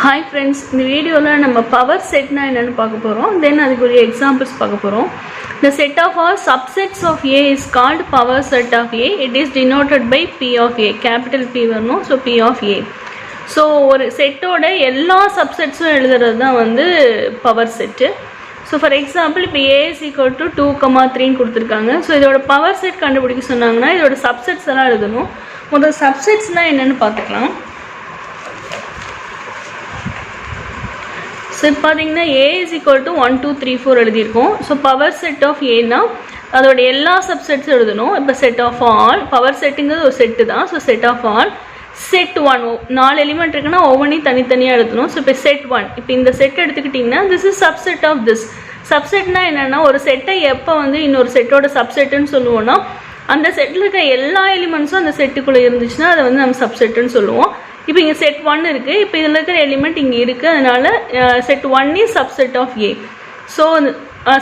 Hi friends, in the video la நம்ம power set na enna paaka porom, then adukku oru examples paaka porom. The set of all subsets of A is called power set of A. It is denoted by P of A, capital P varnom, so P of A. So ஒரு செட்டோட எல்லா சப்செட்ஸும் எழுதுறது தான் வந்து power set. So for example இப்போ A is equal to 2,3 கொடுத்துருக்காங்க. So இதோட power set கண்டுபிடிக்க சொன்னாங்கன்னா இதோட சப்செட்ஸ் எல்லாம் எழுதணும். முதல் சப்செட்ஸ்னால் என்னென்னு பார்த்துக்கலாம். ஸோ இப்போ பார்த்தீங்கன்னா A is equal to 1, 2, 3, 4 எழுதியிருக்கோம். ஸோ பவர் செட் ஆஃப் ஏன்னா அதோட எல்லா சப்செட்ஸும் எழுதணும். இப்போ செட் ஆஃப் ஆல், பவர் செட்டுங்கிறது ஒரு செட்டு தான். So set of all set 1, 4 element இருக்குன்னா ஒவ்வொன்றையும் தனித்தனியாக எழுதணும். ஸோ இப்போ செட் 1, இப்போ இந்த செட் எடுத்துக்கிட்டிங்கன்னா this is subset of this. சப்செட்னா என்னென்னா ஒரு செட்டை எப்போ வந்து இன்னொரு செட்டோட சப்செட்டுன்னு சொல்லுவோம்னா அந்த செட்டில் இருக்க எல்லா எலிமெண்ட்ஸும் அந்த செட்டுக்குள்ளே இருந்துச்சுன்னா அதை வந்து நம்ம சப்செட்டுன்னு சொல்லுவோம். இப்போ இங்கே செட் 1 இருக்குது, இப்போ இதில் இருக்கிற எலிமெண்ட் இங்கே இருக்குது, அதனால் set 1 is subset of A. So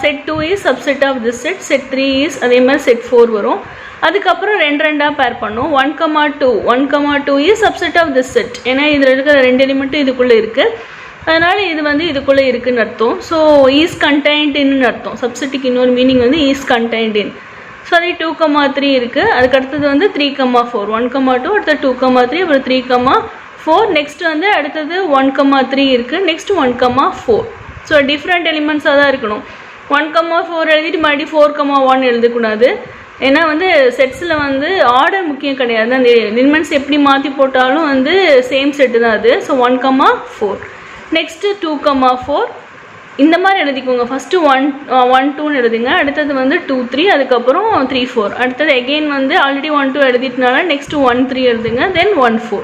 set 2 is subset of this set, set 3 is அதே மாதிரி செட் 4 வரும். அதுக்கப்புறம் ரெண்டாக பேர் பண்ணோம். 1,2 is subset of this set, ஏன்னா இதில் இருக்கிற 2 எலிமெண்ட்டும் இதுக்குள்ளே இருக்குது, அதனால் இது வந்து இதுக்குள்ளே இருக்குதுன்னு அர்த்தம். ஸோ ஈஸ் கண்டெய்ன்ட் இன்னு அர்த்தம். சப்செட்டுக்கு இன்னொரு மீனிங் வந்து ஈஸ் கண்டெய்ன்ட் இன். ஸோ அதே 2,3 இருக்குது, அதுக்கு அடுத்தது வந்து 3,4, 1,2 அடுத்தது 2,3 அப்புறம் 3,4, நெக்ஸ்ட் வந்து அடுத்தது 1,3 இருக்குது, நெக்ஸ்ட் 1,4. ஸோ டிஃப்ரெண்ட் எலிமெண்ட்ஸாக தான் இருக்கணும். 1,4 எழுதிட்டு மறுபடியும் 4,1 எழுதக்கூடாது. ஏன்னா வந்து செட்ஸில் வந்து ஆர்டர் முக்கியம் கிடையாது, அந்த எலிமெண்ட்ஸ் எப்படி மாற்றி போட்டாலும் வந்து சேம் செட்டு தான் அது. ஸோ 1,4, நெக்ஸ்ட்டு 2,4 இந்த மாதிரி எழுதிக்கோங்க. ஃபஸ்ட்டு 1, 2ன்னு எழுதுங்க, அடுத்தது வந்து 2, 3, அதுக்கப்புறம் 3, 4, அடுத்தது எகெயின் வந்து ஆல்ரெடி 1, 2 எழுதிட்டனால நெக்ஸ்ட்டு 1, 3 எழுதுங்க, தென் 1, 4.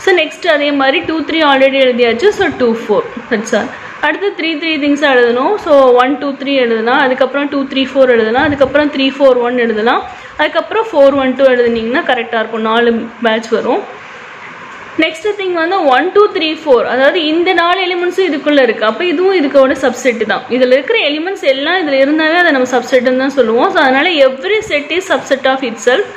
ஸோ நெக்ஸ்ட் அதே மாதிரி 2, 3 ஆல்ரெடி எழுதியாச்சு. So 2, 4 that's all. அடுத்து 3 திங்ஸாக எழுதணும். ஸோ 1, 2, 3 எழுதலாம், அதுக்கப்புறம் 2, 3, 4 எழுதலாம், அதுக்கப்புறம் 3, 4, 1 எழுதலாம், அதுக்கப்புறம் 4, 1, 2 எழுதுனீங்கன்னா கரெக்டாக இருக்கும், 4 பேட்ச் வரும். நெக்ஸ்ட் திங் வந்து 1, 2, 3, 4, அதாவது இந்த 4 எலிமெண்ட்ஸும் இதுக்குள்ளே இருக்குது, அப்போ இதுவும் இதுக்கோட சப்செட்டு தான். இதில் இருக்கிற எலிமெண்ட்ஸ் எல்லாம் இதில் இருந்தாவே அதை நம்ம சப்செட்டுன்னு தான் சொல்லுவோம். ஸோ அதனால் every set is subset of itself.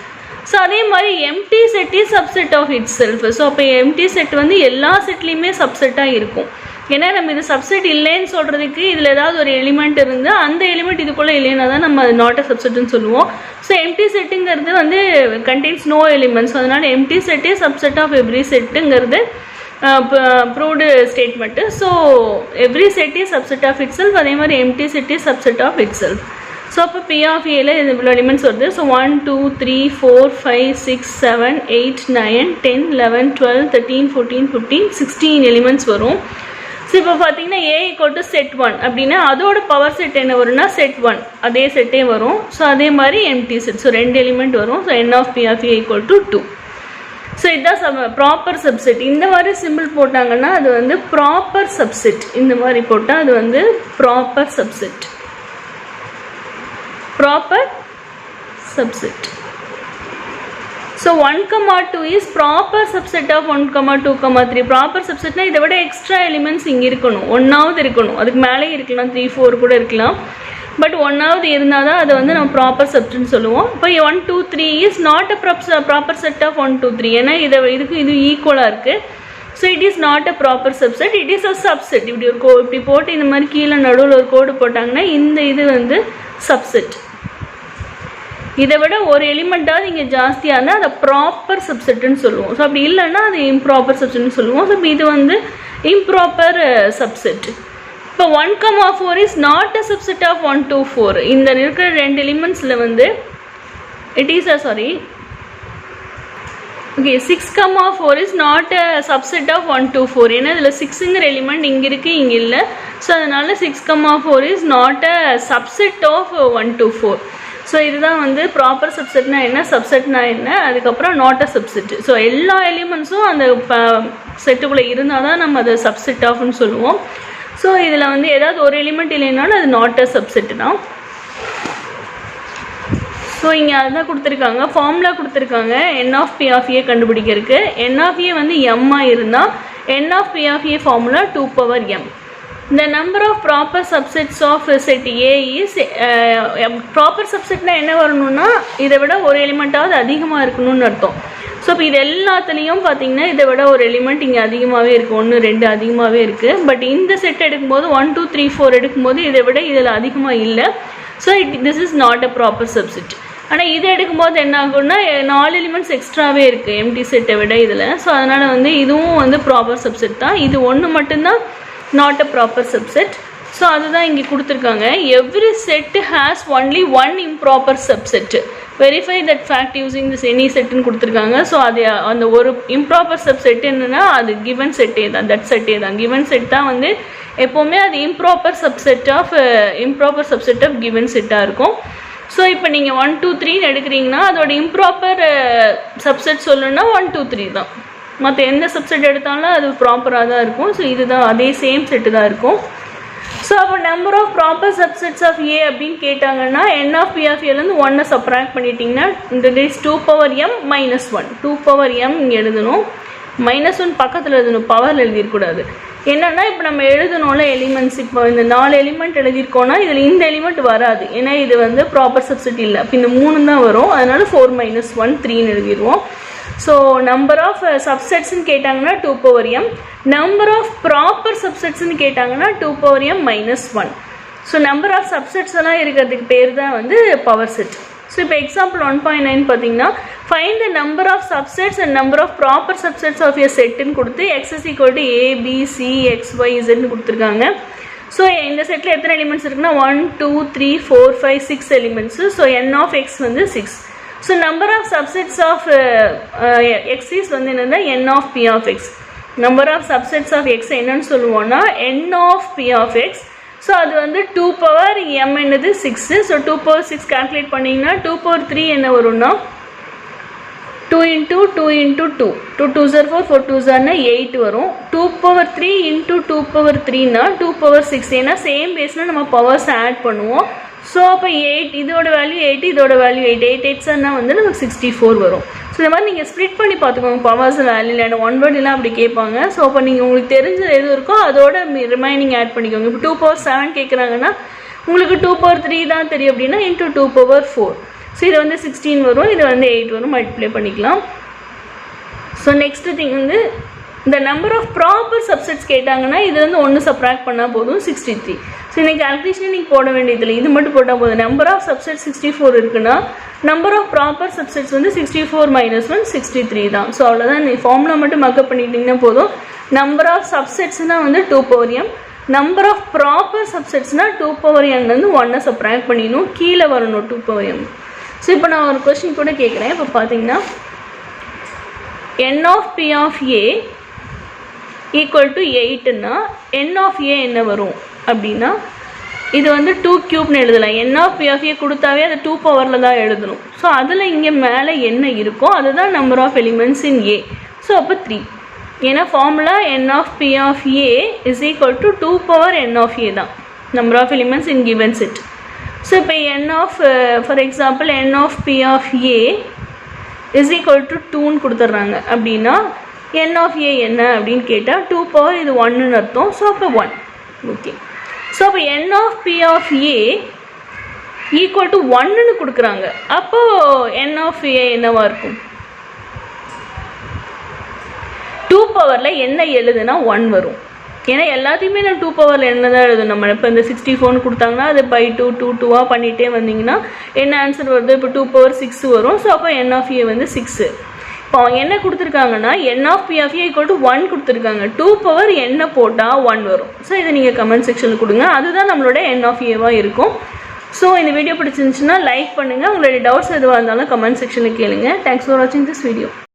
So அதே மாதிரி empty set is subset of itself. So அப்போ எம்டி செட் வந்து எல்லா செட்லேயுமே சப்செட்டாக இருக்கும். ஏன்னா நம்ம இது சப்செட் இல்லைன்னு சொல்கிறதுக்கு இதில் ஏதாவது ஒரு எலிமெண்ட் இருந்து அந்த எலிமெண்ட் இதுக்குள்ளே இல்லைன்னா தான் நம்ம அது நாட் அ சப்செட்டுன்னு சொல்லுவோம். ஸோ எம்டி செட்டுங்கிறது வந்து கண்டெய்ன்ஸ் நோ எலிமெண்ட்ஸ், அதனால் எம்டி செட்டே சப்செட் ஆஃப் எவ்ரி செட்டுங்கிறது proved statement. So every set is subset of itself, அதே மாதிரி empty set is subset of itself. So அப்போ பி ஆஃப் ஏல இது இவ்வளோ எலிமெண்ட்ஸ் வருது. ஸோ 1, 2, 3, 4, 5, 6, 7, 8, 9, 10, 11, 12, 13, 14, 15, 16 எலிமெண்ட்ஸ் வரும். ஸோ இப்போ பார்த்தீங்கன்னா A ஈக்குவல் டு செட் 1 அப்படின்னா அதோட பவர் செட் என்ன வரும்னா செட் 1 அதே செட்டே வரும். ஸோ அதே மாதிரி எம்டி செட், ஸோ 2 எலிமெண்ட் வரும். So N of P of A equal to 2. So இதுதான் ப்ராப்பர் சப்செட். இந்த மாதிரி சிம்பிள் போட்டாங்கன்னா அது வந்து ப்ராப்பர் சப்செட், இந்த மாதிரி போட்டால் அது வந்து proper subset, proper subset. So 1,2 is proper subset of 1, 2, 3. Proper சப்செட்னா இதை விட எக்ஸ்ட்ரா எலிமெண்ட்ஸ் இங்கே இருக்கணும், 1ஆவது இருக்கணும், அதுக்கு மேலே இருக்கலாம், 3, 4 கூட இருக்கலாம், பட் 1ஆவது இருந்தால் தான் அதை வந்து நம்ம ப்ராப்பர் சப்செட்னு சொல்லுவோம். இப்போ 1, 2, 3 is not a proper set of 1, 2, 3, ஏன்னா இதுக்கு இது ஈக்குவலாக இருக்குது. So it is not a proper subset, it is a subset. இப்படி ஒரு இப்படி போட்டு இந்த மாதிரி கீழே நடுவில் ஒரு கோடு போட்டாங்கன்னா இந்த இது வந்து சப்செட். இதை விட ஒரு எலிமெண்ட்டாவது இங்கே ஜாஸ்தியாக இருந்தால் அதை ப்ராப்பர் சப்செட்டுன்னு சொல்லுவோம். ஸோ அப்படி இல்லைன்னா அது இம்ப்ராப்பர் சப்செட்னு சொல்லுவோம். ஸோ இது வந்து இம்ப்ராப்பர் சப்செட். இப்போ 1,4 is not a subset of 1, 2, 4. இந்த இருக்கிற 2 எலிமெண்ட்ஸில் வந்து it is okay 6,4 is not a subset of 1, 2, 4. ஏன்னா இதில் 6ங்கிற எலிமெண்ட் இங்கே இருக்குது, இங்கே இல்லை. ஸோ அதனால் 6,4 is not a subset of 1, 2, 4. So இதுதான் வந்து ப்ராப்பர் சப்செட்னா என்ன, சப்செட்னா என்ன, அதுக்கப்புறம் நாட் அ சப்செட். ஸோ எல்லா எலிமெண்ட்ஸும் அந்த செட்டுக்குள்ளே இருந்தால் தான் நம்ம அதை சப்செட் ஆஃப்னு சொல்லுவோம். ஸோ இதில் வந்து ஏதாவது ஒரு எலிமெண்ட் இல்லைனாலும் அது நாட் அ சப்செட் தான். ஸோ இங்கே அதுதான் கொடுத்துருக்காங்க, ஃபார்முலா கொடுத்துருக்காங்க N of P of A கண்டுபிடிக்கிறதுக்கு. N ஆஃப் A வந்து M-ஆக இருந்தால் N of P of A formula 2 power M. The number of proper subsets of set A is proper subsetனா என்ன வரணும்னா இதை விட ஒரு எலிமெண்ட்டாவது அதிகமாக இருக்கணும்னு அர்த்தம். ஸோ இப்போ இது எல்லாத்துலேயும் பார்த்தீங்கன்னா இதை விட ஒரு எலிமெண்ட் இங்கே அதிகமாகவே இருக்குது, 1 2 அதிகமாகவே இருக்குது. பட் இந்த செட் எடுக்கும்போது 1 2 3 4 எடுக்கும்போது இதை விட இதில் அதிகமாக இல்லை. So this is not a proper subset. ஆனால் இது எடுக்கும்போது என்ன ஆகும்னா 4 எலிமெண்ட்ஸ் எக்ஸ்ட்ராவே இருக்குது எம்டி செட்டை விட இதில். ஸோ அதனால் வந்து இதுவும் வந்து ப்ராப்பர் சப்செட் தான். இது ஒன்று மட்டும்தான் not a proper subset. So அதுதான் இங்கே கொடுத்துருக்காங்க. Every set has only one improper subset, verify that fact using this any செட்டுன்னு கொடுத்துருக்காங்க. ஸோ அது அந்த ஒரு இம்ப்ராப்பர் சப்செட் என்னென்னா அது கிவன் செட்டே தான், தட் செட்டே தான். கிவன் செட் தான் வந்து எப்போவுமே அது இம்ப்ராப்பர் சப்செட் ஆஃப் கிவன் செட்டாக இருக்கும். ஸோ இப்போ நீங்கள் 1 2 3 எடுக்கிறீங்கன்னா அதோட இம்ப்ராப்பர் சப்செட் சொல்லணும்னா 1 2 3 தான். மற்ற எந்த சப்செட் எடுத்தாலும் அது ப்ராப்பராக தான் இருக்கும். ஸோ இதுதான் அதே சேம் செட்டு தான் இருக்கும். ஸோ அப்போ number of proper subsets of A அப்படின்னு கேட்டாங்கன்னா n ஆஃப் p ஆஃப் ஏலேருந்து 1 சப்ராக்ட் பண்ணிட்டீங்கன்னா இந்த is 2 power m minus 1. 2 power m இங்கே எழுதணும், -1 பக்கத்தில் எழுதணும், பவரில் எழுதிடக்கூடாது. என்னன்னா இப்போ நம்ம எழுதணும்ல எலிமெண்ட்ஸ், இப்போ இந்த 4 எலிமெண்ட் எழுதியிருக்கோன்னா இதில் இந்த எலிமெண்ட் வராது, ஏன்னா இது வந்து ப்ராப்பர் சப்செட் இல்லை. இப்போ இந்த 3 தான் வரும், அதனால 4 - 1 3ன்னு எழுதிடுவோம். ஸோ நம்பர் ஆஃப் சப்செட்ஸ்ன்னு கேட்டாங்கன்னா 2 power m, number of proper சப்செட்ஸ்ன்னு கேட்டாங்கன்னா 2 power m minus 1. So number of subsets எல்லாம் இருக்கிறதுக்கு பேர் தான் வந்து பவர் செட். ஸோ இப்போ எக்ஸாம்பிள் 1.9 பார்த்தீங்கன்னா find the number of subsets and number of proper subsets of a செட்டுன்னு கொடுத்து x is equal to a b c x y zன்னு கொடுத்துருக்காங்க. ஸோ இந்த செட்டில் எத்தனை எலிமெண்ட்ஸ் இருக்குன்னா 1 2 3 4 5 6 elements. So n of x வந்து 6. So number of subsets of x is வந்து என்னென்னா n of p of x. Number of subsets of x என்னன்னு சொல்லுவோம்னா n of p of x. So அது வந்து 2 பவர் m என்னது 6. So 2 power 6 calculate பண்ணிங்கன்னா 2 power 3 என்ன வரும்னா 2 into 2 into 2. 2 2s are 4, 4 2s are 8 வரும். 2 பவர் 3 into 2 பவர் 3னா 2 பவர் 6. ஏன்னா சேம் பேஸில் நம்ம பவர்ஸ் ஆட் பண்ணுவோம். ஸோ அப்போ 8 இதோட வேல்யூ 8, இதோட வேல்யூ 8, 8 8 வந்து நமக்கு 64 வரும். ஸோ இந்த மாதிரி நீங்கள் ஸ்ப்ளிட் பண்ணி பார்த்துக்கோங்க பவர்ஸ் வேல்யூ. இல்லை 1 வேர்ட்லாம் அப்படி கேட்பாங்க. ஸோ அப்போ நீங்கள் உங்களுக்கு தெரிஞ்சது எது இருக்கோ அதோட ரிமைனிங் ஆட் பண்ணிக்கோங்க. இப்போ 2 பவர் 7 கேட்குறாங்கன்னா உங்களுக்கு 2 பவர் 3 தான் தெரியும் அப்படின்னா இன்ட்டு 2 பவர் 4. ஸோ இது வந்து 16 வரும், இது வந்து 8 வரும், மல்டிப்ளை பண்ணிக்கலாம். ஸோ நெக்ஸ்ட் திங் வந்து இந்த நம்பர் ஆஃப் ப்ராப்பர் சப்செட்ஸ் கேட்டாங்கன்னா இது வந்து 1 சப்ராக்ட் பண்ணால் போதும் 63. ஸோ இந்த கால்குலேஷன் நீங்கள் போட வேண்டியதில்லை, இது மட்டும் போட்டால் போதும். நம்பர் ஆஃப் சப்செட் 64 இருக்குன்னா நம்பர் ஆஃப் ப்ராப்பர் சப்செட்ஸ் வந்து 64 - 1 63 தான். ஸோ அவ்வளோதான், இந்த ஃபார்முலா மட்டும் மக்கப் பண்ணிட்டீங்கன்னா போதும். நம்பர் ஆஃப் சப்செட்ஸ்னால் வந்து 2 power m, number of proper சப்செட்ஸ்னால் 2 பவர் n 1 சப்ராக்ட் பண்ணிடணும், கீழே வரணும் 2 பவர் m. ஸோ இப்போ நான் ஒரு கொஸ்டின் கூட கேட்குறேன். இப்போ பார்த்தீங்கன்னா n of p of a equal to 8ன்னா n ஆஃப் a என்ன வரும் அப்படின்னா இது வந்து 2 கியூப்னு எழுதலாம். n of p of a கொடுத்தாவே அது 2 பவரில் தான் எழுதணும். ஸோ அதில் இங்கே மேலே என்ன இருக்கோ அதுதான் number of elements in a. So அப்போ 3. ஏன்னா formula n of p of a is equal to 2 power n of a தான் number of elements in given set. So இப்போ n of for example n of p of a is equal to 2ன்னு கொடுத்துட்றாங்க அப்படின்னா n of a என்ன அப்படின்னு கேட்டால் 2 power இது 1ன்னு அர்த்தம். ஸோ அப்போ 1. ஓகே. ஸோ அப்போ n of p of a equal to 1ன்னு கொடுக்குறாங்க. அப்போது n ஆஃப் a என்னவா இருக்கும்? 2 பவரில் என்ன எழுதுனா 1 வரும். ஏன்னா எல்லாத்தையுமே நான் 2 பவரில் என்ன தான் எழுதணும். நம்ம இப்போ இந்த 64ன்னு கொடுத்தாங்கன்னா அது பை 2 2 2ஆக பண்ணிகிட்டே வந்தீங்கன்னா என்ன ஆன்சர் வருது? இப்போ 2 பவர் 6 வரும். ஸோ அப்போ n ஆஃப் a வந்து 6. இப்போ என்ன கொடுத்துருக்காங்கன்னா n of p of a equal to 1 கொடுத்துருக்காங்க. 2 பவர் என்ன போட்டால் 1 வரும். ஸோ இதை நீங்கள் கமெண்ட் செக்ஷனில் கொடுங்க, அதுதான் நம்மளோட n ஆஃப் a இருக்கும். ஸோ இந்த வீடியோ பிடிச்சிருந்துச்சுன்னா லைக் பண்ணுங்கள். உங்களுடைய டவுட்ஸ் எதுவாக இருந்தாலும் கமெண்ட் செக்ஷனில் கேளுங்க. தேங்க்ஸ் ஃபார் வாட்சிங் திஸ் வீடியோ.